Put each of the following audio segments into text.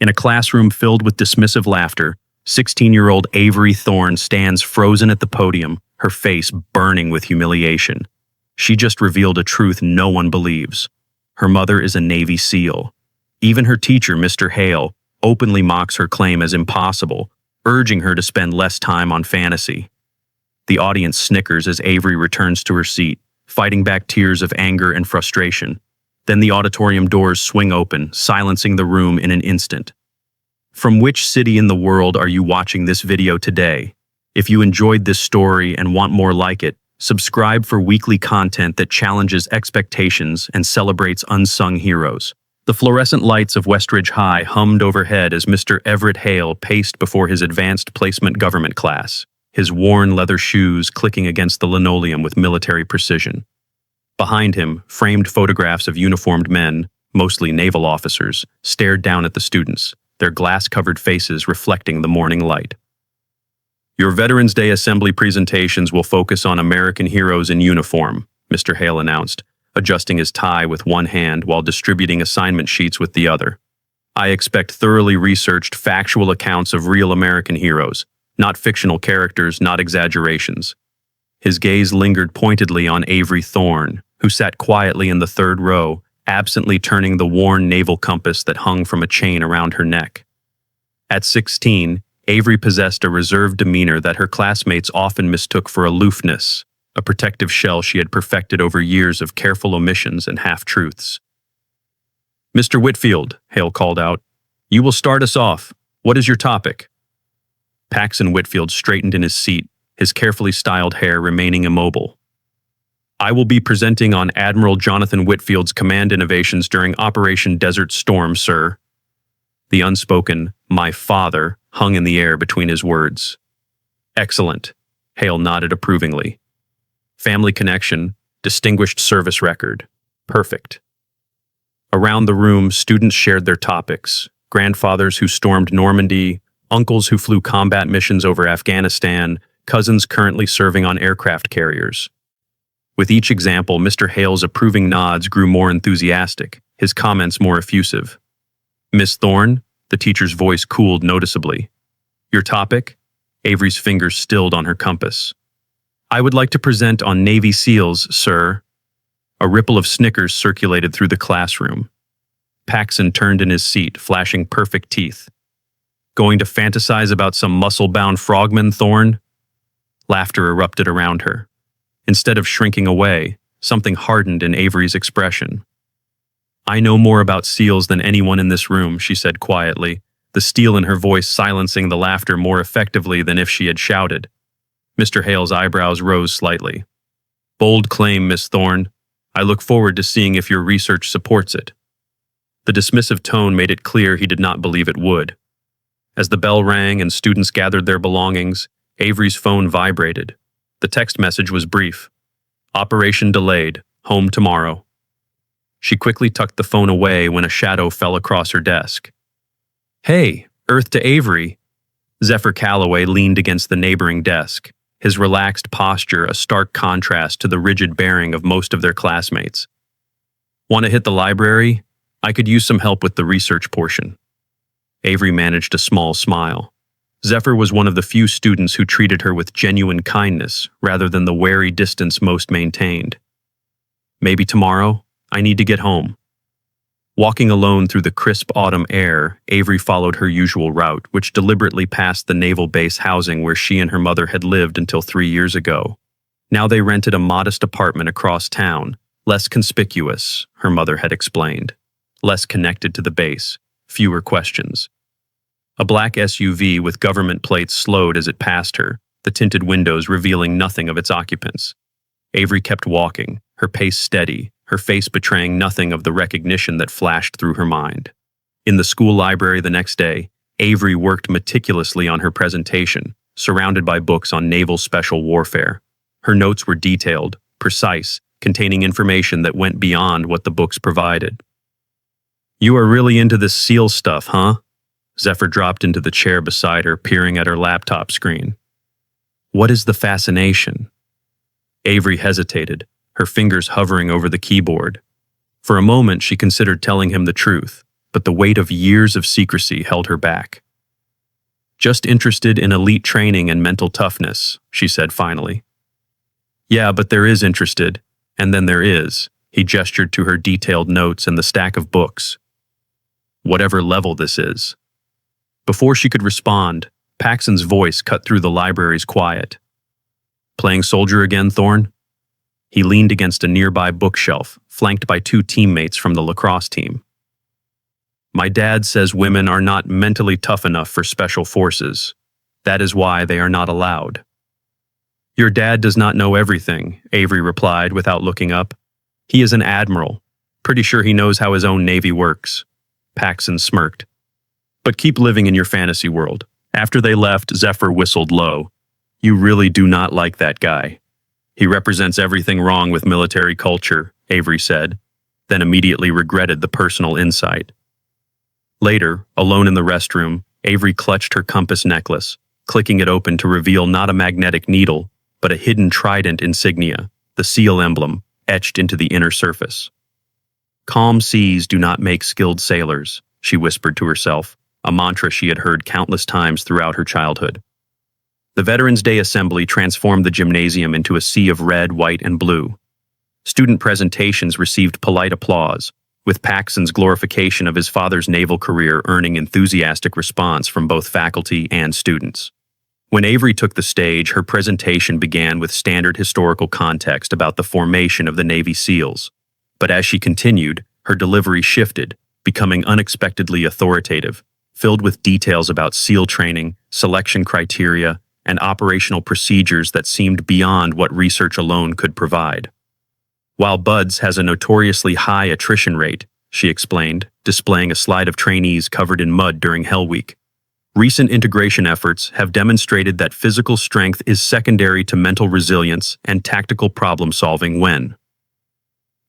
In a classroom filled with dismissive laughter, 16-year-old Avery Thorne stands frozen at the podium, her face burning with humiliation. She just revealed a truth no one believes. Her mother is a Navy SEAL. Even her teacher, Mr. Hale, openly mocks her claim as impossible, urging her to spend less time on fantasy. The audience snickers as Avery returns to her seat, fighting back tears of anger and frustration. Then the auditorium doors swing open, silencing the room in an instant. From which city in the world are you watching this video today? If you enjoyed this story and want more like it, subscribe for weekly content that challenges expectations and celebrates unsung heroes. The fluorescent lights of Westridge High hummed overhead as Mr. Everett Hale paced before his advanced placement government class, his worn leather shoes clicking against the linoleum with military precision. Behind him, framed photographs of uniformed men, mostly naval officers, stared down at the students, their glass-covered faces reflecting the morning light. Your Veterans Day Assembly presentations will focus on American heroes in uniform, Mr. Hale announced, adjusting his tie with one hand while distributing assignment sheets with the other. I expect thoroughly researched, factual accounts of real American heroes, not fictional characters, not exaggerations. His gaze lingered pointedly on Avery Thorne, who sat quietly in the third row, absently turning the worn naval compass that hung from a chain around her neck. At 16, Avery possessed a reserved demeanor that her classmates often mistook for aloofness, a protective shell she had perfected over years of careful omissions and half-truths. "Mr. Whitfield," Hale called out, "you will start us off. What is your topic?" Paxton Whitfield straightened in his seat, his carefully styled hair remaining immobile. "I will be presenting on Admiral Jonathan Whitfield's command innovations during Operation Desert Storm, sir." The unspoken, "my father," hung in the air between his words. "Excellent," Hale nodded approvingly. "Family connection, distinguished service record. Perfect." Around the room, students shared their topics: grandfathers who stormed Normandy, uncles who flew combat missions over Afghanistan, cousins currently serving on aircraft carriers. With each example, Mr. Hale's approving nods grew more enthusiastic, his comments more effusive. "Miss Thorne?" The teacher's voice cooled noticeably. "Your topic?" Avery's fingers stilled on her compass. "I would like to present on Navy SEALs, sir." A ripple of snickers circulated through the classroom. Paxton turned in his seat, flashing perfect teeth. "Going to fantasize about some muscle-bound frogman, Thorne?" Laughter erupted around her. Instead of shrinking away, something hardened in Avery's expression. "I know more about SEALs than anyone in this room," she said quietly, the steel in her voice silencing the laughter more effectively than if she had shouted. Mr. Hale's eyebrows rose slightly. "Bold claim, Miss Thorne. I look forward to seeing if your research supports it." The dismissive tone made it clear he did not believe it would. As the bell rang and students gathered their belongings, Avery's phone vibrated. The text message was brief. "Operation delayed. Home tomorrow." She quickly tucked the phone away when a shadow fell across her desk. "Hey, Earth to Avery." Zephyr Calloway leaned against the neighboring desk, his relaxed posture a stark contrast to the rigid bearing of most of their classmates. "Want to hit the library? I could use some help with the research portion." Avery managed a small smile. Zephyr was one of the few students who treated her with genuine kindness rather than the wary distance most maintained. "Maybe tomorrow? I need to get home." Walking alone through the crisp autumn air, Avery followed her usual route, which deliberately passed the naval base housing where she and her mother had lived until 3 years ago. Now they rented a modest apartment across town, less conspicuous, her mother had explained, less connected to the base, fewer questions. A black SUV with government plates slowed as it passed her, the tinted windows revealing nothing of its occupants. Avery kept walking, her pace steady, her face betraying nothing of the recognition that flashed through her mind. In the school library the next day, Avery worked meticulously on her presentation, surrounded by books on naval special warfare. Her notes were detailed, precise, containing information that went beyond what the books provided. "You are really into this SEAL stuff, huh?" Zephyr dropped into the chair beside her, peering at her laptop screen. "What is the fascination?" Avery hesitated, her fingers hovering over the keyboard. For a moment, she considered telling him the truth, but the weight of years of secrecy held her back. "Just interested in elite training and mental toughness," she said finally. "Yeah, but there is interested, and then there is." He gestured to her detailed notes and the stack of books. "Whatever level this is." Before she could respond, Paxson's voice cut through the library's quiet. "Playing soldier again, Thorne?" He leaned against a nearby bookshelf, flanked by two teammates from the lacrosse team. "My dad says women are not mentally tough enough for special forces. That is why they are not allowed." "Your dad does not know everything," Avery replied without looking up. "He is an admiral. Pretty sure he knows how his own navy works." Paxson smirked. "But keep living in your fantasy world." After they left, Zephyr whistled low. "You really do not like that guy." "He represents everything wrong with military culture," Avery said, then immediately regretted the personal insight. Later, alone in the restroom, Avery clutched her compass necklace, clicking it open to reveal not a magnetic needle, but a hidden Trident insignia, the seal emblem, etched into the inner surface. "Calm seas do not make skilled sailors," she whispered to herself, a mantra she had heard countless times throughout her childhood. The Veterans Day Assembly transformed the gymnasium into a sea of red, white, and blue. Student presentations received polite applause, with Paxson's glorification of his father's naval career earning enthusiastic response from both faculty and students. When Avery took the stage, her presentation began with standard historical context about the formation of the Navy SEALs. But as she continued, her delivery shifted, becoming unexpectedly authoritative, filled with details about SEAL training, selection criteria, and operational procedures that seemed beyond what research alone could provide. "While BUDS has a notoriously high attrition rate," she explained, displaying a slide of trainees covered in mud during Hell Week, "recent integration efforts have demonstrated that physical strength is secondary to mental resilience and tactical problem-solving when—"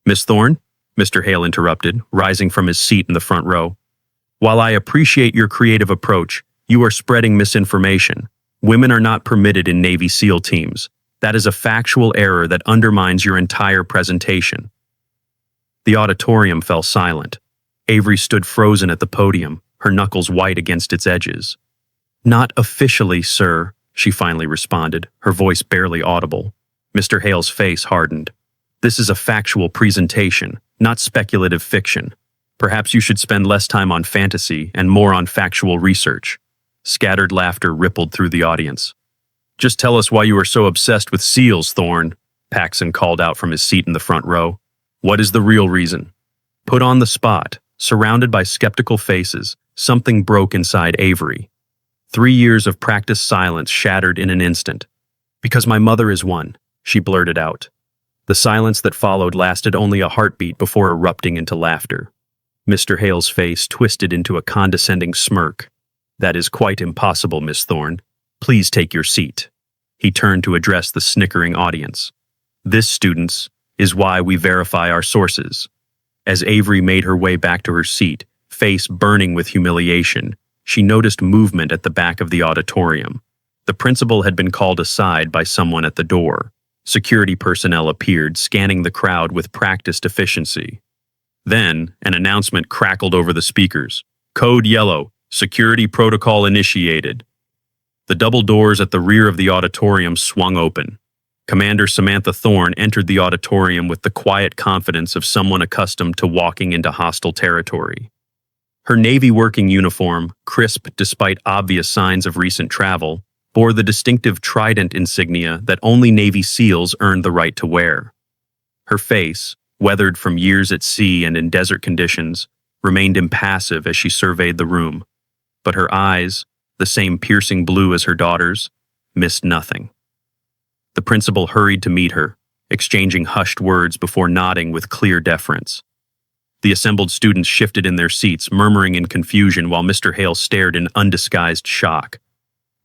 "Miss Thorne?" Mr. Hale interrupted, rising from his seat in the front row. "While I appreciate your creative approach, you are spreading misinformation. Women are not permitted in Navy SEAL teams. That is a factual error that undermines your entire presentation." The auditorium fell silent. Avery stood frozen at the podium, her knuckles white against its edges. "Not officially, sir," she finally responded, her voice barely audible. Mr. Hale's face hardened. "This is a factual presentation, not speculative fiction. Perhaps you should spend less time on fantasy and more on factual research." Scattered laughter rippled through the audience. "Just tell us why you are so obsessed with SEALs, Thorne," Paxson called out from his seat in the front row. "What is the real reason?" Put on the spot, surrounded by skeptical faces, something broke inside Avery. 3 years of practiced silence shattered in an instant. "Because my mother is one," she blurted out. The silence that followed lasted only a heartbeat before erupting into laughter. Mr. Hale's face twisted into a condescending smirk. "That is quite impossible, Miss Thorne. Please take your seat." He turned to address the snickering audience. "This, students, is why we verify our sources." As Avery made her way back to her seat, face burning with humiliation, she noticed movement at the back of the auditorium. The principal had been called aside by someone at the door. Security personnel appeared, scanning the crowd with practiced efficiency. Then, an announcement crackled over the speakers. "Code Yellow, security protocol initiated." The double doors at the rear of the auditorium swung open. Commander Samantha Thorne entered the auditorium with the quiet confidence of someone accustomed to walking into hostile territory. Her Navy working uniform, crisp despite obvious signs of recent travel, bore the distinctive Trident insignia that only Navy SEALs earned the right to wear. Her face, weathered from years at sea and in desert conditions, remained impassive as she surveyed the room. But her eyes, the same piercing blue as her daughter's, missed nothing. The principal hurried to meet her, exchanging hushed words before nodding with clear deference. The assembled students shifted in their seats, murmuring in confusion while Mr. Hale stared in undisguised shock.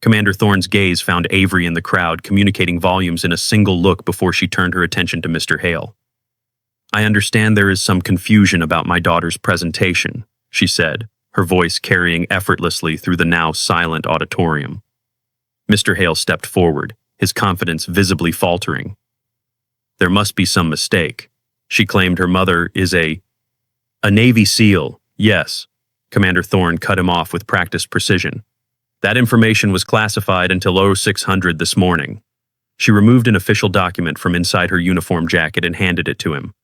Commander Thorne's gaze found Avery in the crowd, communicating volumes in a single look before she turned her attention to Mr. Hale. "I understand there is some confusion about my daughter's presentation," she said, her voice carrying effortlessly through the now silent auditorium. Mr. Hale stepped forward, his confidence visibly faltering. "There must be some mistake. She claimed her mother is a Navy SEAL, yes, Commander Thorne cut him off with practiced precision. That information was classified until 0600 this morning. She removed an official document from inside her uniform jacket and handed it to him.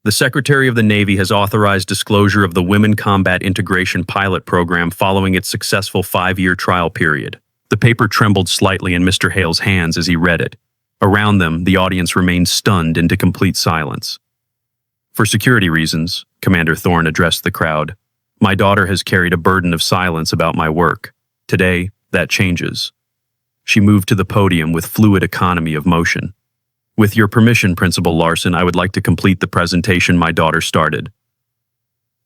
The Secretary of the Navy has authorized disclosure of the Women Combat Integration Pilot Program following its successful 5-year trial period. The paper trembled slightly in Mr. Hale's hands as he read it. Around them, the audience remained stunned into complete silence. For security reasons, Commander Thorne addressed the crowd, my daughter has carried a burden of silence about my work. Today, that changes. She moved to the podium with fluid economy of motion. With your permission, Principal Larson, I would like to complete the presentation my daughter started.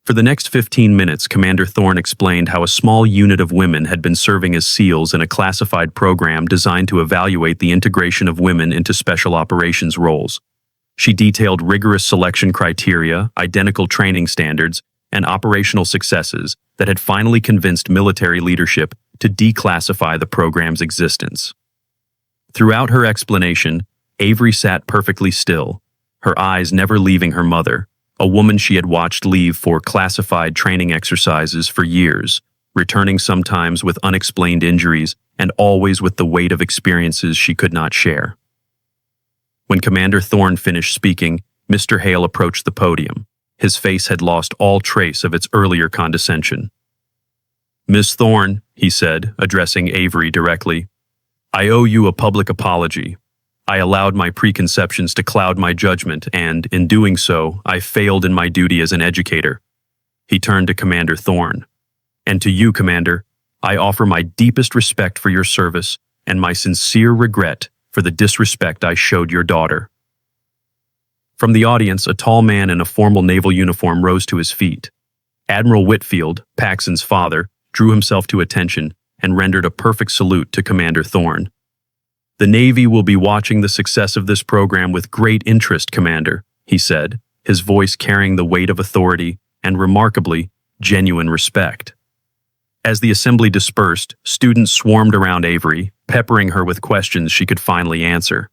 For the next 15 minutes, Commander Thorne explained how a small unit of women had been serving as SEALs in a classified program designed to evaluate the integration of women into special operations roles. She detailed rigorous selection criteria, identical training standards, and operational successes that had finally convinced military leadership to declassify the program's existence. Throughout her explanation, Avery sat perfectly still, her eyes never leaving her mother, a woman she had watched leave for classified training exercises for years, returning sometimes with unexplained injuries and always with the weight of experiences she could not share. When Commander Thorne finished speaking, Mr. Hale approached the podium. His face had lost all trace of its earlier condescension. Miss Thorne, he said, addressing Avery directly, I owe you a public apology. I allowed my preconceptions to cloud my judgment and, in doing so, I failed in my duty as an educator. He turned to Commander Thorne. And to you, Commander, I offer my deepest respect for your service and my sincere regret for the disrespect I showed your daughter. From the audience, a tall man in a formal naval uniform rose to his feet. Admiral Whitfield, Paxson's father, drew himself to attention and rendered a perfect salute to Commander Thorne. The Navy will be watching the success of this program with great interest, Commander, he said, his voice carrying the weight of authority and, remarkably, genuine respect. As the assembly dispersed, students swarmed around Avery, peppering her with questions she could finally answer.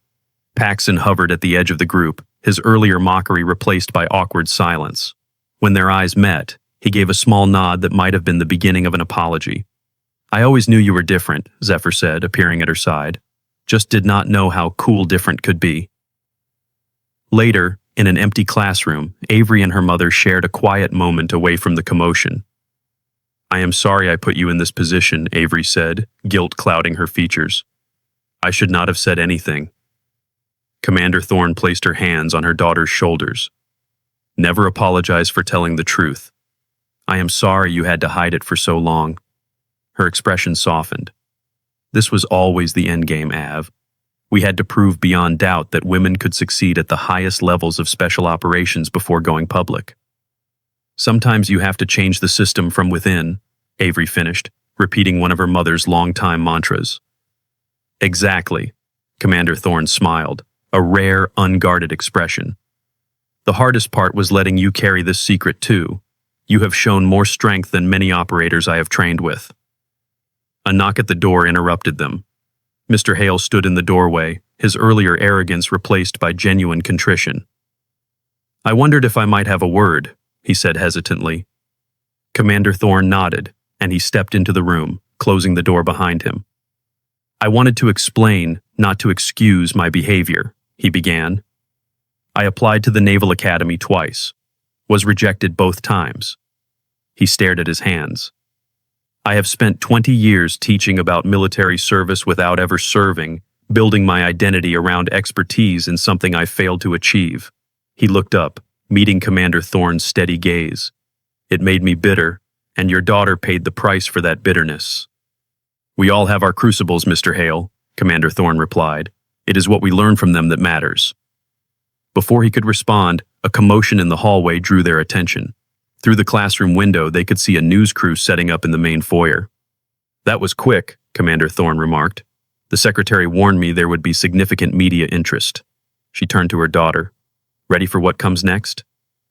Paxson hovered at the edge of the group, his earlier mockery replaced by awkward silence. When their eyes met, he gave a small nod that might have been the beginning of an apology. I always knew you were different, Zephyr said, appearing at her side. Just did not know how cool different could be. Later, in an empty classroom, Avery and her mother shared a quiet moment away from the commotion. I am sorry I put you in this position, Avery said, guilt clouding her features. I should not have said anything. Commander Thorne placed her hands on her daughter's shoulders. Never apologize for telling the truth. I am sorry you had to hide it for so long. Her expression softened. This was always the endgame, Av. We had to prove beyond doubt that women could succeed at the highest levels of special operations before going public. Sometimes you have to change the system from within, Avery finished, repeating one of her mother's longtime mantras. Exactly, Commander Thorne smiled, a rare, unguarded expression. The hardest part was letting you carry this secret too. You have shown more strength than many operators I have trained with. A knock at the door interrupted them. Mr. Hale stood in the doorway, his earlier arrogance replaced by genuine contrition. I wondered if I might have a word, he said hesitantly. Commander Thorne nodded, and he stepped into the room, closing the door behind him. I wanted to explain, not to excuse my behavior, he began. I applied to the Naval Academy twice, was rejected both times. He stared at his hands. I have spent 20 years teaching about military service without ever serving, building my identity around expertise in something I failed to achieve. He looked up, meeting Commander Thorne's steady gaze. It made me bitter, and your daughter paid the price for that bitterness. We all have our crucibles, Mr. Hale, Commander Thorne replied. It is what we learn from them that matters. Before he could respond, a commotion in the hallway drew their attention. Through the classroom window, they could see a news crew setting up in the main foyer. That was quick, Commander Thorne remarked. The secretary warned me there would be significant media interest. She turned to her daughter. Ready for what comes next?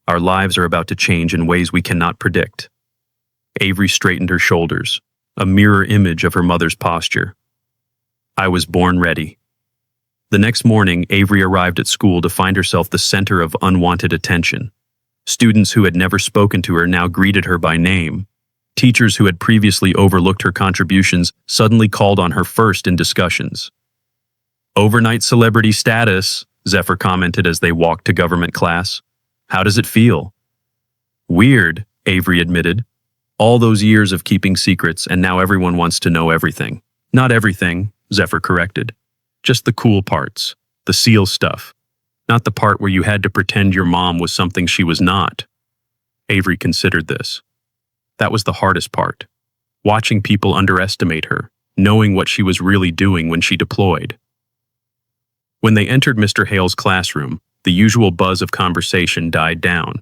Our lives are about to change in ways we cannot predict. Avery straightened her shoulders, a mirror image of her mother's posture. I was born ready. The next morning, Avery arrived at school to find herself the center of unwanted attention. Students who had never spoken to her now greeted her by name. Teachers who had previously overlooked her contributions suddenly called on her first in discussions. "Overnight celebrity status," Zephyr commented as they walked to government class. "How does it feel?" "Weird," Avery admitted. "All those years of keeping secrets, and now everyone wants to know everything." "Not everything," Zephyr corrected. "Just the cool parts, the SEAL stuff. Not the part where you had to pretend your mom was something she was not." Avery considered this. That was the hardest part. Watching people underestimate her, knowing what she was really doing when she deployed. When they entered Mr. Hale's classroom, the usual buzz of conversation died down.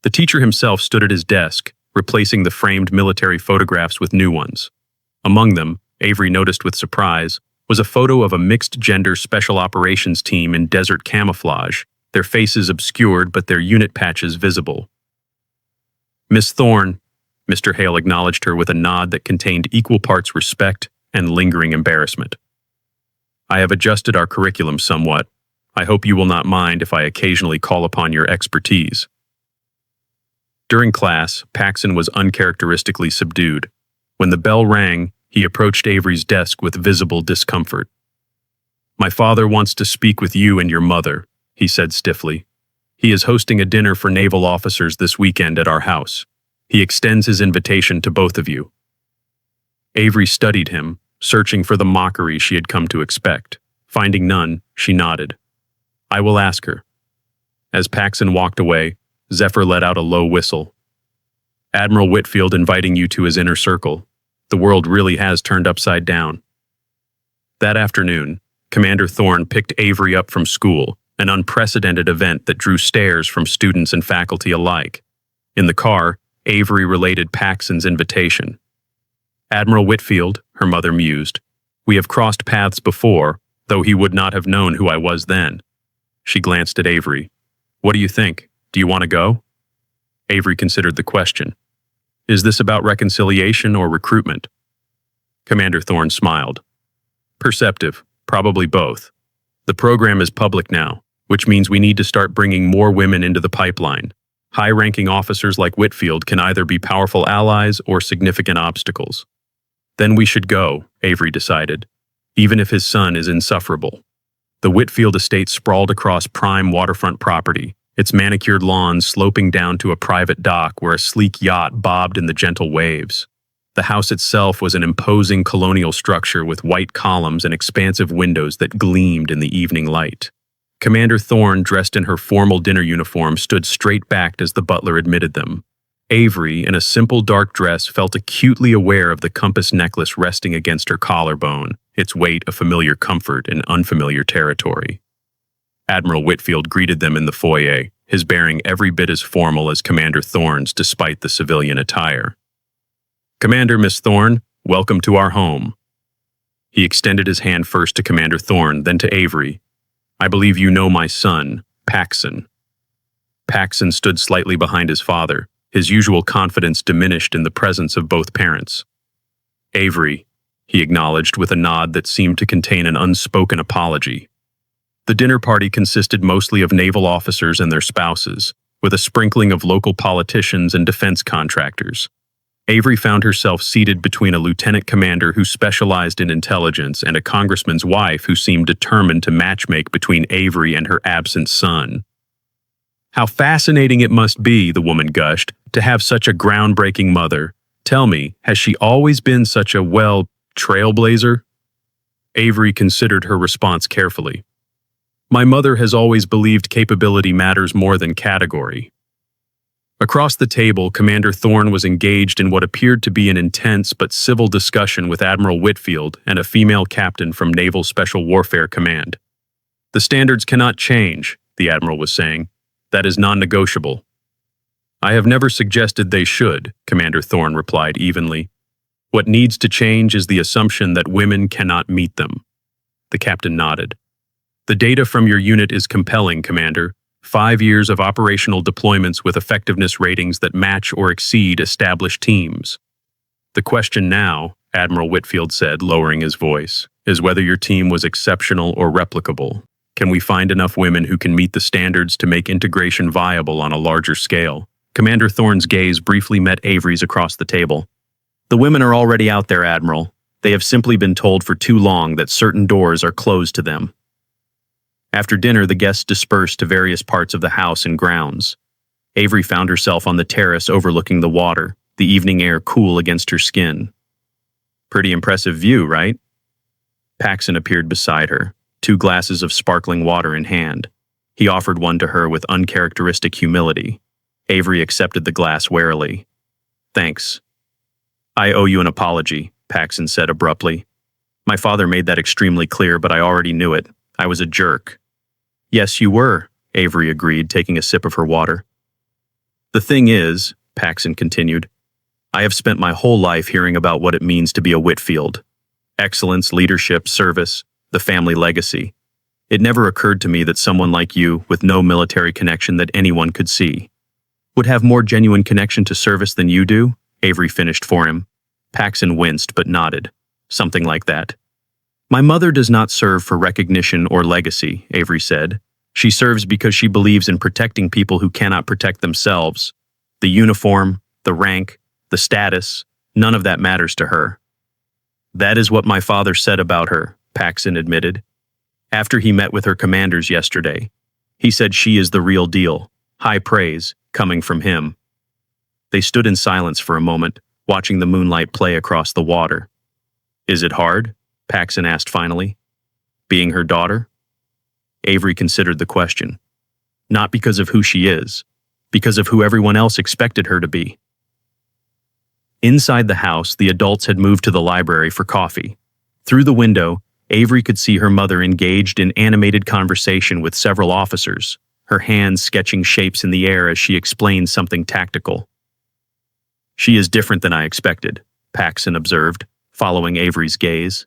The teacher himself stood at his desk, replacing the framed military photographs with new ones. Among them, Avery noticed with surprise, was a photo of a mixed-gender special operations team in desert camouflage, their faces obscured but their unit patches visible. "Miss Thorne," Mr. Hale acknowledged her with a nod that contained equal parts respect and lingering embarrassment. "I have adjusted our curriculum somewhat. I hope you will not mind if I occasionally call upon your expertise." During class, Paxson was uncharacteristically subdued. When the bell rang, he approached Avery's desk with visible discomfort. "My father wants to speak with you and your mother," he said stiffly. "He is hosting a dinner for naval officers this weekend at our house. He extends his invitation to both of you." Avery studied him, searching for the mockery she had come to expect. Finding none, she nodded. "I will ask her." As Paxson walked away, Zephyr let out a low whistle. "Admiral Whitfield inviting you to his inner circle. The world really has turned upside down." That afternoon, Commander Thorne picked Avery up from school, an unprecedented event that drew stares from students and faculty alike. In the car, Avery related Paxson's invitation. "Admiral Whitfield," her mother mused, "we have crossed paths before, though he would not have known who I was then." She glanced at Avery. "What do you think? Do you want to go?" Avery considered the question. "Is this about reconciliation or recruitment?" Commander Thorne smiled. "Perceptive, probably both. The program is public now, which means we need to start bringing more women into the pipeline. High-ranking officers like Whitfield can either be powerful allies or significant obstacles." "Then we should go," Avery decided, even if his son is insufferable. The Whitfield estate sprawled across prime waterfront property, its manicured lawns sloping down to a private dock where a sleek yacht bobbed in the gentle waves. The house itself was an imposing colonial structure with white columns and expansive windows that gleamed in the evening light. Commander Thorne, dressed in her formal dinner uniform, stood straight-backed as the butler admitted them. Avery, in a simple dark dress, felt acutely aware of the compass necklace resting against her collarbone, its weight a familiar comfort in unfamiliar territory. Admiral Whitfield greeted them in the foyer, his bearing every bit as formal as Commander Thorne's despite the civilian attire. "Commander, Miss Thorne, welcome to our home." He extended his hand first to Commander Thorne, then to Avery. "I believe you know my son, Paxson." Paxson stood slightly behind his father, his usual confidence diminished in the presence of both parents. "Avery," he acknowledged with a nod that seemed to contain an unspoken apology. The dinner party consisted mostly of naval officers and their spouses, with a sprinkling of local politicians and defense contractors. Avery found herself seated between a lieutenant commander who specialized in intelligence and a congressman's wife who seemed determined to matchmake between Avery and her absent son. "How fascinating it must be," the woman gushed, "to have such a groundbreaking mother. Tell me, has she always been such a, trailblazer?" Avery considered her response carefully. "My mother has always believed capability matters more than category." Across the table, Commander Thorne was engaged in what appeared to be an intense but civil discussion with Admiral Whitfield and a female captain from Naval Special Warfare Command. "The standards cannot change," the Admiral was saying. "That is non-negotiable." "I have never suggested they should," Commander Thorne replied evenly. "What needs to change is the assumption that women cannot meet them." The captain nodded. "The data from your unit is compelling, Commander. 5 years of operational deployments with effectiveness ratings that match or exceed established teams. The question now," Admiral Whitfield said, lowering his voice, "is whether your team was exceptional or replicable. Can we find enough women who can meet the standards to make integration viable on a larger scale? Commander Thorne's gaze briefly met Avery's across the table. The women are already out there, Admiral. They have simply been told for too long that certain doors are closed to them. After dinner, the guests dispersed to various parts of the house and grounds. Avery found herself on the terrace overlooking the water, the evening air cool against her skin. Pretty impressive view, right? Paxson appeared beside her, 2 glasses of sparkling water in hand. He offered one to her with uncharacteristic humility. Avery accepted the glass warily. Thanks. I owe you an apology, Paxson said abruptly. My father made that extremely clear, but I already knew it. I was a jerk. Yes, you were, Avery agreed, taking a sip of her water. The thing is, Paxson continued, I have spent my whole life hearing about what it means to be a Whitfield. Excellence, leadership, service, the family legacy. It never occurred to me that someone like you, with no military connection that anyone could see, would have more genuine connection to service than you do, Avery finished for him. Paxson winced but nodded. Something like that. My mother does not serve for recognition or legacy, Avery said. She serves because she believes in protecting people who cannot protect themselves. The uniform, the rank, the status, none of that matters to her. That is what my father said about her, Paxson admitted. After he met with her commanders yesterday, he said she is the real deal. High praise, coming from him. They stood in silence for a moment, watching the moonlight play across the water. Is it hard? Paxson asked finally. Being her daughter? Avery considered the question. Not because of who she is, because of who everyone else expected her to be. Inside the house, the adults had moved to the library for coffee. Through the window, Avery could see her mother engaged in animated conversation with several officers, her hands sketching shapes in the air as she explained something tactical. She is different than I expected, Paxson observed, following Avery's gaze.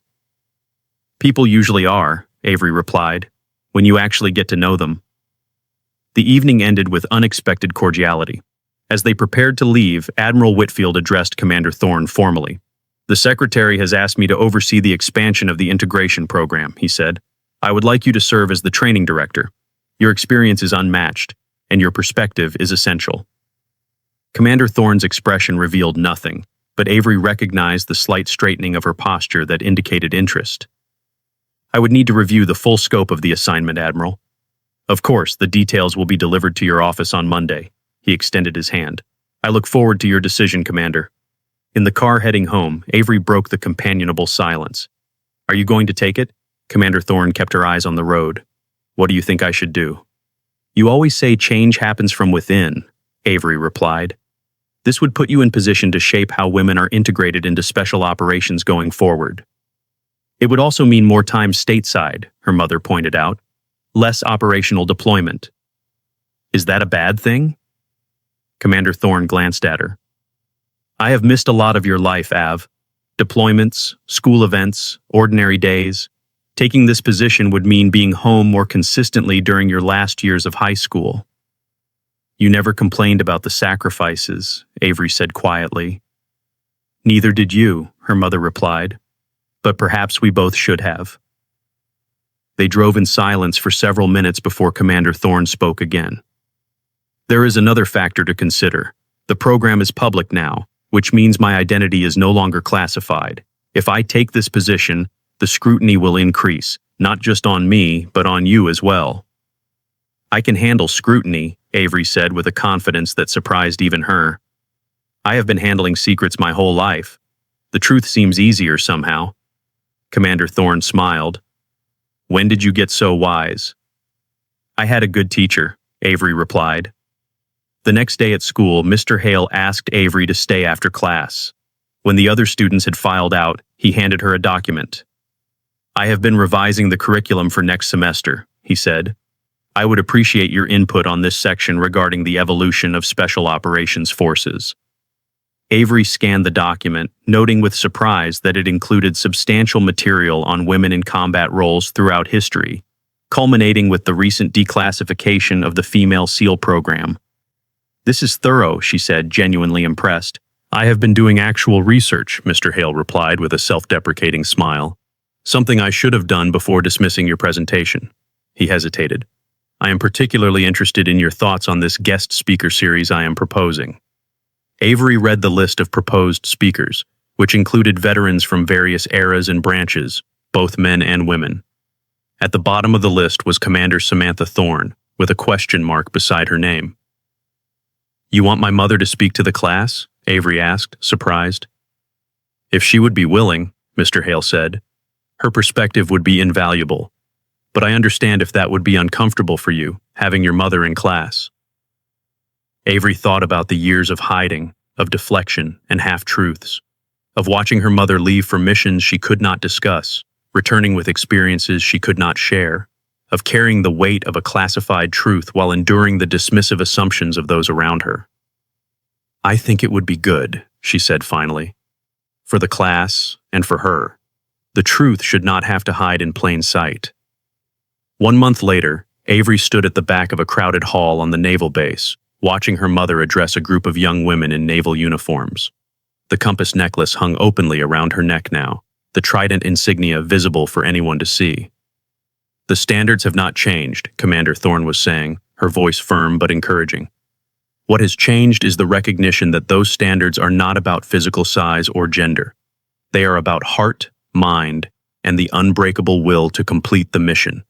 People usually are, Avery replied, when you actually get to know them. The evening ended with unexpected cordiality. As they prepared to leave, Admiral Whitfield addressed Commander Thorne formally. The Secretary has asked me to oversee the expansion of the integration program, he said. I would like you to serve as the training director. Your experience is unmatched, and your perspective is essential. Commander Thorne's expression revealed nothing, but Avery recognized the slight straightening of her posture that indicated interest. I would need to review the full scope of the assignment, Admiral. Of course, the details will be delivered to your office on Monday. He extended his hand. I look forward to your decision, Commander. In the car heading home, Avery broke the companionable silence. Are you going to take it? Commander Thorne kept her eyes on the road. What do you think I should do? You always say change happens from within, Avery replied. This would put you in position to shape how women are integrated into special operations going forward. It would also mean more time stateside, her mother pointed out. Less operational deployment. Is that a bad thing? Commander Thorne glanced at her. I have missed a lot of your life, Av. Deployments, school events, ordinary days. Taking this position would mean being home more consistently during your last years of high school. You never complained about the sacrifices, Avery said quietly. Neither did you, her mother replied. But perhaps we both should have. They drove in silence for several minutes before Commander Thorne spoke again. There is another factor to consider. The program is public now, which means my identity is no longer classified. If I take this position, the scrutiny will increase, not just on me, but on you as well. I can handle scrutiny, Avery said with a confidence that surprised even her. I have been handling secrets my whole life. The truth seems easier somehow. Commander Thorne smiled. When did you get so wise? I had a good teacher, Avery replied. The next day at school, Mr. Hale asked Avery to stay after class. When the other students had filed out, he handed her a document. I have been revising the curriculum for next semester, he said. I would appreciate your input on this section regarding the evolution of Special Operations Forces. Avery scanned the document, noting with surprise that it included substantial material on women in combat roles throughout history, culminating with the recent declassification of the female SEAL program. This is thorough, she said, genuinely impressed. I have been doing actual research, Mr. Hale replied with a self-deprecating smile. Something I should have done before dismissing your presentation. He hesitated. I am particularly interested in your thoughts on this guest speaker series I am proposing." Avery read the list of proposed speakers, which included veterans from various eras and branches, both men and women. At the bottom of the list was Commander Samantha Thorne, with a question mark beside her name. "You want my mother to speak to the class?" Avery asked, surprised. "If she would be willing," Mr. Hale said. "Her perspective would be invaluable. But I understand if that would be uncomfortable for you, having your mother in class." Avery thought about the years of hiding, of deflection and half-truths, of watching her mother leave for missions she could not discuss, returning with experiences she could not share, of carrying the weight of a classified truth while enduring the dismissive assumptions of those around her. "I think it would be good," she said finally. "For the class and for her. The truth should not have to hide in plain sight." 1 month later, Avery stood at the back of a crowded hall on the naval base, watching her mother address a group of young women in naval uniforms. The compass necklace hung openly around her neck now, the Trident insignia visible for anyone to see. "The standards have not changed," Commander Thorne was saying, her voice firm but encouraging. "What has changed is the recognition that those standards are not about physical size or gender. They are about heart, mind, and the unbreakable will to complete the mission."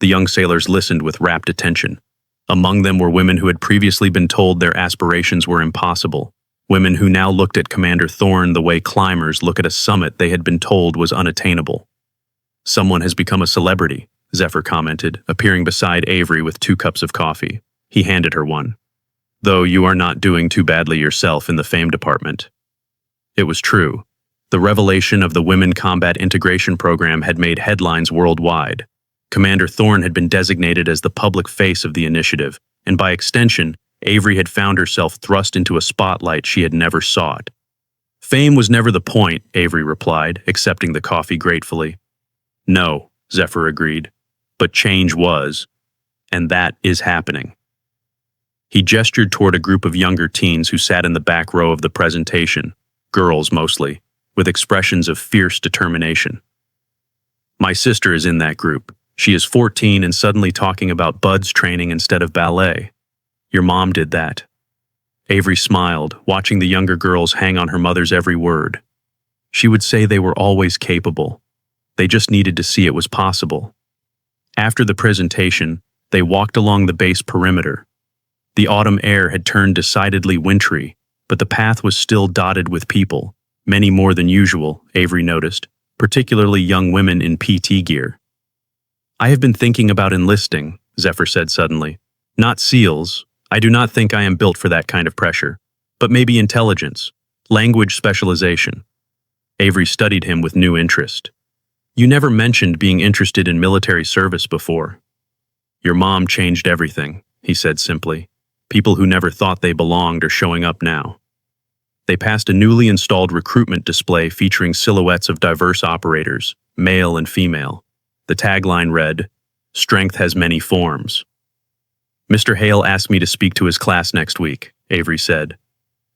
The young sailors listened with rapt attention. Among them were women who had previously been told their aspirations were impossible, women who now looked at Commander Thorne the way climbers look at a summit they had been told was unattainable. "Someone has become a celebrity," Zephyr commented, appearing beside Avery with 2 cups of coffee. He handed her one. "Though you are not doing too badly yourself in the fame department." It was true. The revelation of the Women Combat Integration Program had made headlines worldwide. Commander Thorne had been designated as the public face of the initiative, and by extension, Avery had found herself thrust into a spotlight she had never sought. "Fame was never the point," Avery replied, accepting the coffee gratefully. "No," Zephyr agreed, "but change was, and that is happening." He gestured toward a group of younger teens who sat in the back row of the presentation, girls mostly, with expressions of fierce determination. "My sister is in that group. She is 14 and suddenly talking about buds training instead of ballet. Your mom did that." Avery smiled, watching the younger girls hang on her mother's every word. She would say they were always capable. They just needed to see it was possible. After the presentation, they walked along the base perimeter. The autumn air had turned decidedly wintry, but the path was still dotted with people, many more than usual, Avery noticed, particularly young women in PT gear. "I have been thinking about enlisting," Zephyr said suddenly. "Not SEALs. I do not think I am built for that kind of pressure. But maybe intelligence, language specialization." Avery studied him with new interest. "You never mentioned being interested in military service before." "Your mom changed everything," he said simply. "People who never thought they belonged are showing up now." They passed a newly installed recruitment display featuring silhouettes of diverse operators, male and female. The tagline read, "Strength has many forms." "Mr. Hale asked me to speak to his class next week," Avery said,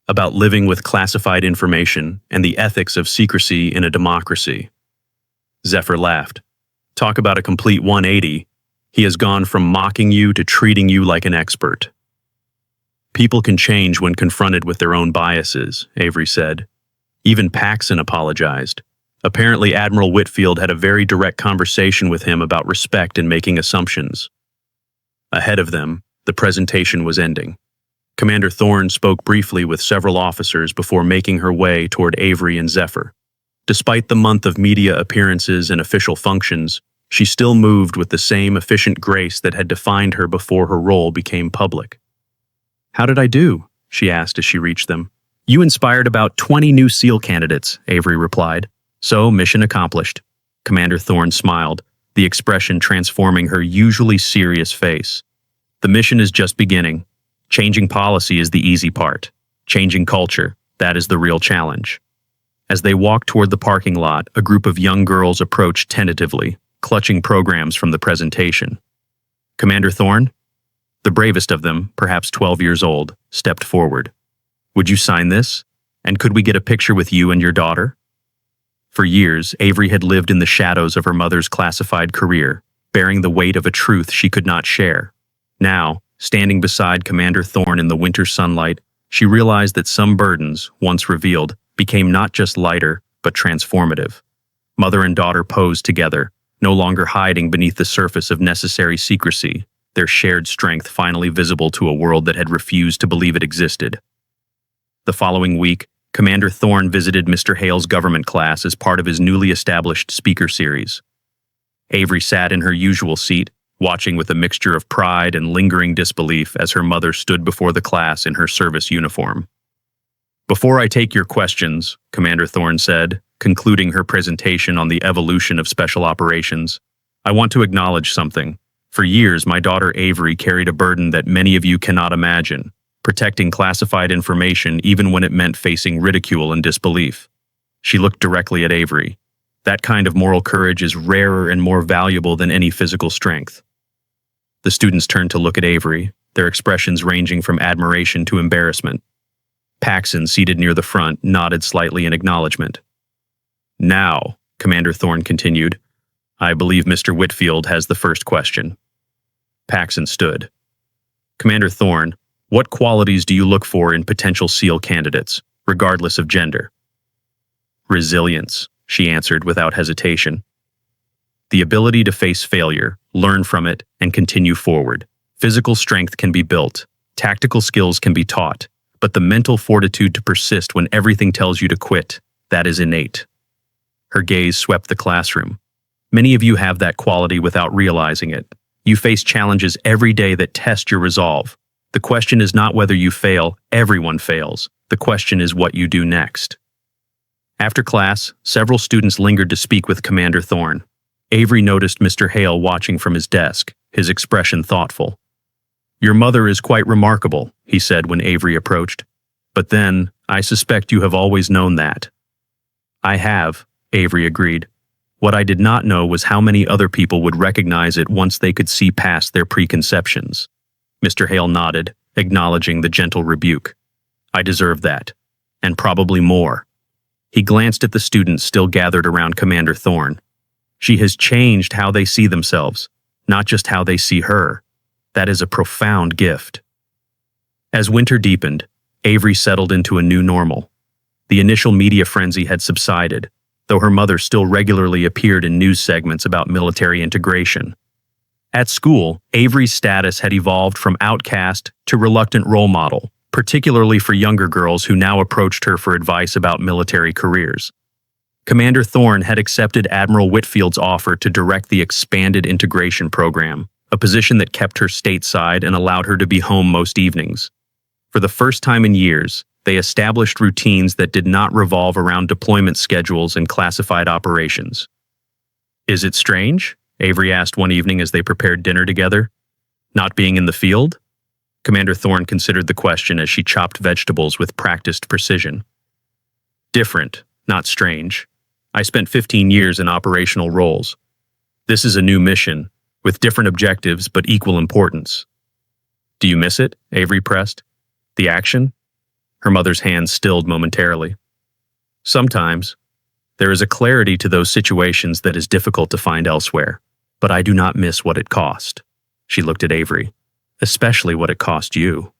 "about living with classified information and the ethics of secrecy in a democracy." Zephyr laughed. "Talk about a complete 180. He has gone from mocking you to treating you like an expert." "People can change when confronted with their own biases," Avery said. Even Paxson apologized. Apparently, Admiral Whitfield had a very direct conversation with him about respect and making assumptions. Ahead of them, the presentation was ending. Commander Thorne spoke briefly with several officers before making her way toward Avery and Zephyr. Despite the month of media appearances and official functions, she still moved with the same efficient grace that had defined her before her role became public. "How did I do?" she asked as she reached them. "You inspired about 20 new SEAL candidates," Avery replied. "So, mission accomplished." Commander Thorne smiled, the expression transforming her usually serious face. "The mission is just beginning. Changing policy is the easy part. Changing culture, that is the real challenge." As they walked toward the parking lot, a group of young girls approached tentatively, clutching programs from the presentation. "Commander Thorne?" The bravest of them, perhaps 12 years old, stepped forward. "Would you sign this? And could we get a picture with you and your daughter?" For years, Avery had lived in the shadows of her mother's classified career, bearing the weight of a truth she could not share. Now, standing beside Commander Thorne in the winter sunlight, she realized that some burdens, once revealed, became not just lighter, but transformative. Mother and daughter posed together, no longer hiding beneath the surface of necessary secrecy, their shared strength finally visible to a world that had refused to believe it existed. The following week, Commander Thorne visited Mr. Hale's government class as part of his newly established speaker series. Avery sat in her usual seat, watching with a mixture of pride and lingering disbelief as her mother stood before the class in her service uniform. "Before I take your questions," Commander Thorne said, concluding her presentation on the evolution of special operations, "I want to acknowledge something. For years, my daughter Avery carried a burden that many of you cannot imagine, protecting classified information even when it meant facing ridicule and disbelief." She looked directly at Avery. That kind of moral courage is rarer and more valuable than any physical strength. The students turned to look at Avery, their expressions ranging from admiration to embarrassment. Paxson, seated near the front, nodded slightly in acknowledgement. "Now," Commander Thorne continued, "I believe Mr. Whitfield has the first question." Paxson stood. "Commander Thorne, what qualities do you look for in potential SEAL candidates, regardless of gender?" "Resilience," she answered without hesitation. "The ability to face failure, learn from it, and continue forward. Physical strength can be built, tactical skills can be taught, but the mental fortitude to persist when everything tells you to quit, that is innate." Her gaze swept the classroom. "Many of you have that quality without realizing it. You face challenges every day that test your resolve. The question is not whether you fail, everyone fails. The question is what you do next." After class, several students lingered to speak with Commander Thorne. Avery noticed Mr. Hale watching from his desk, his expression thoughtful. "Your mother is quite remarkable," he said when Avery approached. "But then, I suspect you have always known that." "I have," Avery agreed. "What I did not know was how many other people would recognize it once they could see past their preconceptions." Mr. Hale nodded, acknowledging the gentle rebuke. "I deserve that, and probably more." He glanced at the students still gathered around Commander Thorne. "She has changed how they see themselves, not just how they see her. That is a profound gift." As winter deepened, Avery settled into a new normal. The initial media frenzy had subsided, though her mother still regularly appeared in news segments about military integration. At school, Avery's status had evolved from outcast to reluctant role model, particularly for younger girls who now approached her for advice about military careers. Commander Thorne had accepted Admiral Whitfield's offer to direct the expanded integration program, a position that kept her stateside and allowed her to be home most evenings. For the first time in years, they established routines that did not revolve around deployment schedules and classified operations. "Is it strange?" Avery asked one evening as they prepared dinner together. "Not being in the field?" Commander Thorne considered the question as she chopped vegetables with practiced precision. "Different, not strange. I spent 15 years in operational roles. This is a new mission, with different objectives but equal importance." "Do you miss it?" Avery pressed. "The action?" Her mother's hand stilled momentarily. "Sometimes. There is a clarity to those situations that is difficult to find elsewhere, but I do not miss what it cost." She looked at Avery. "Especially what it cost you."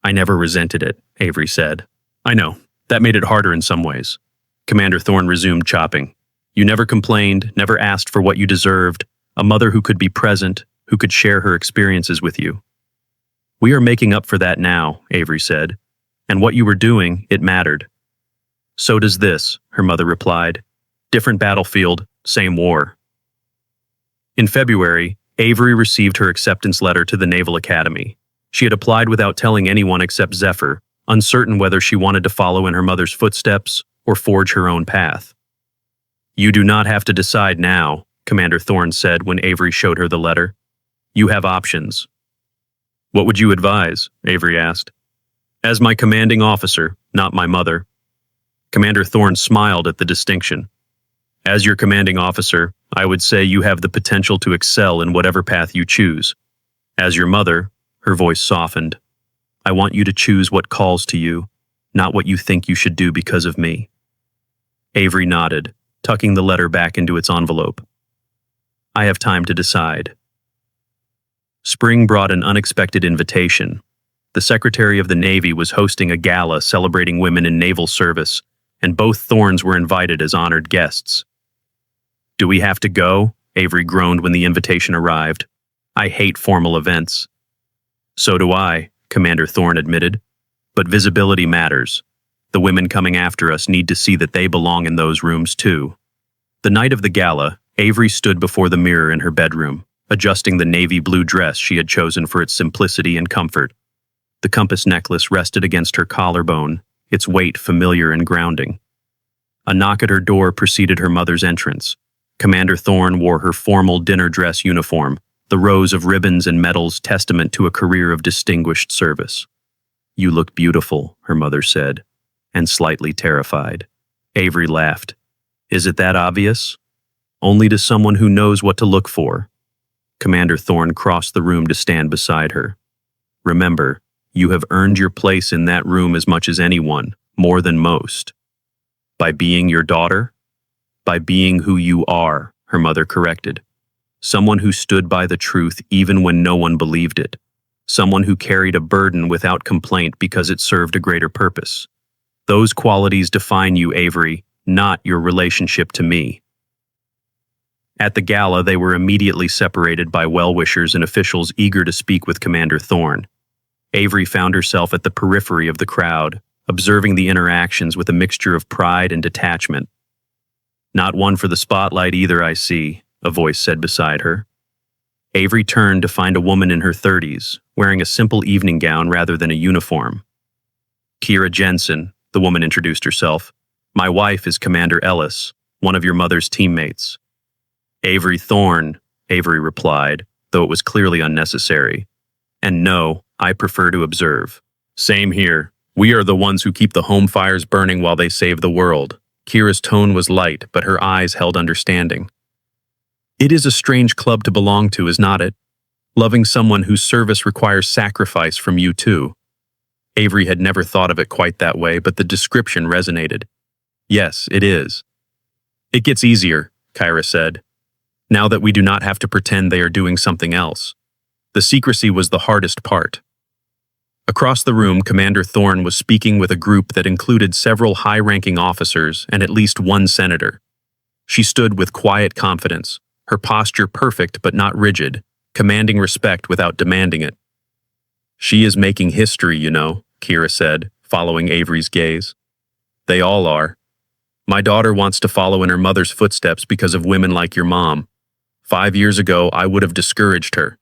"I never resented it," Avery said. "I know. That made it harder in some ways." Commander Thorne resumed chopping. "You never complained, never asked for what you deserved, a mother who could be present, who could share her experiences with you." "We are making up for that now," Avery said. "And what you were doing, it mattered." "So does this," her mother replied. "Different battlefield, same war." In February, Avery received her acceptance letter to the Naval Academy. She had applied without telling anyone except Zephyr, uncertain whether she wanted to follow in her mother's footsteps or forge her own path. "You do not have to decide now," Commander Thorne said when Avery showed her the letter. "You have options." "What would you advise?" Avery asked. "As my commanding officer, not my mother." Commander Thorne smiled at the distinction. "As your commanding officer, I would say you have the potential to excel in whatever path you choose. As your mother," her voice softened, "I want you to choose what calls to you, not what you think you should do because of me." Avery nodded, tucking the letter back into its envelope. I have time to decide. Spring brought an unexpected invitation. The Secretary of the Navy was hosting a gala celebrating women in naval service, and both Thorns were invited as honored guests. "Do we have to go?" Avery groaned when the invitation arrived. "I hate formal events." "So do I," Commander Thorn admitted. "But visibility matters. The women coming after us need to see that they belong in those rooms too." The night of the gala, Avery stood before the mirror in her bedroom, adjusting the navy blue dress she had chosen for its simplicity and comfort. The compass necklace rested against her collarbone, its weight familiar and grounding. A knock at her door preceded her mother's entrance. Commander Thorn wore her formal dinner dress uniform, the rows of ribbons and medals testament to a career of distinguished service. "You look beautiful," her mother said, and slightly terrified. Avery laughed. "Is it that obvious?" "Only to someone who knows what to look for." Commander Thorn crossed the room to stand beside her. "Remember, you have earned your place in that room as much as anyone, more than most." "By being your daughter?" "By being who you are," her mother corrected. "Someone who stood by the truth even when no one believed it. Someone who carried a burden without complaint because it served a greater purpose. Those qualities define you, Avery, not your relationship to me." At the gala, they were immediately separated by well-wishers and officials eager to speak with Commander Thorn. Avery found herself at the periphery of the crowd, observing the interactions with a mixture of pride and detachment. "Not one for the spotlight either, I see," a voice said beside her. Avery turned to find a woman in her 30s, wearing a simple evening gown rather than a uniform. "Kira Jensen," the woman introduced herself. "My wife is Commander Ellis, one of your mother's teammates." "Avery Thorn," Avery replied, though it was clearly unnecessary. "And no, I prefer to observe." "Same here. We are the ones who keep the home fires burning while they save the world." Kira's tone was light, but her eyes held understanding. "It is a strange club to belong to, is not it? Loving someone whose service requires sacrifice from you too." Avery had never thought of it quite that way, but the description resonated. "Yes, it is." "It gets easier," Kira said, "now that we do not have to pretend they are doing something else. The secrecy was the hardest part." Across the room, Commander Thorn was speaking with a group that included several high-ranking officers and at least one senator. She stood with quiet confidence, her posture perfect but not rigid, commanding respect without demanding it. "She is making history, you know," Kira said, following Avery's gaze. "They all are. My daughter wants to follow in her mother's footsteps because of women like your mom. 5 years ago, I would have discouraged her.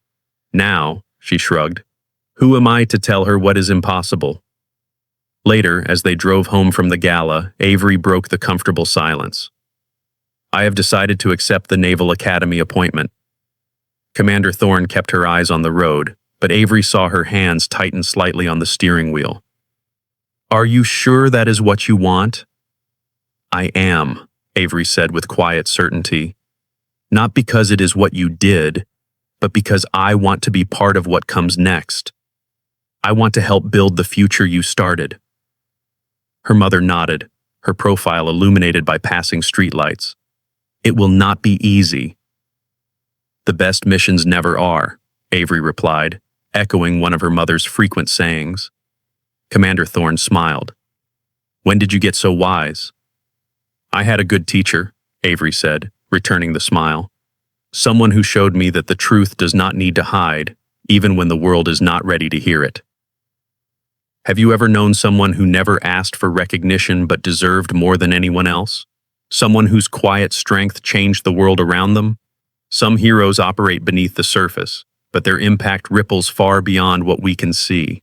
Now," she shrugged, "who am I to tell her what is impossible?" Later, as they drove home from the gala, Avery broke the comfortable silence. "I have decided to accept the Naval Academy appointment." Commander Thorn kept her eyes on the road, but Avery saw her hands tighten slightly on the steering wheel. "Are you sure that is what you want?" "I am," Avery said with quiet certainty. "Not because it is what you did, but because I want to be part of what comes next. I want to help build the future you started." Her mother nodded, her profile illuminated by passing streetlights. "It will not be easy." "The best missions never are," Avery replied, echoing one of her mother's frequent sayings. Commander Thorn smiled. "When did you get so wise?" "I had a good teacher," Avery said, returning the smile. "Someone who showed me that the truth does not need to hide, even when the world is not ready to hear it." Have you ever known someone who never asked for recognition but deserved more than anyone else? Someone whose quiet strength changed the world around them? Some heroes operate beneath the surface, but their impact ripples far beyond what we can see.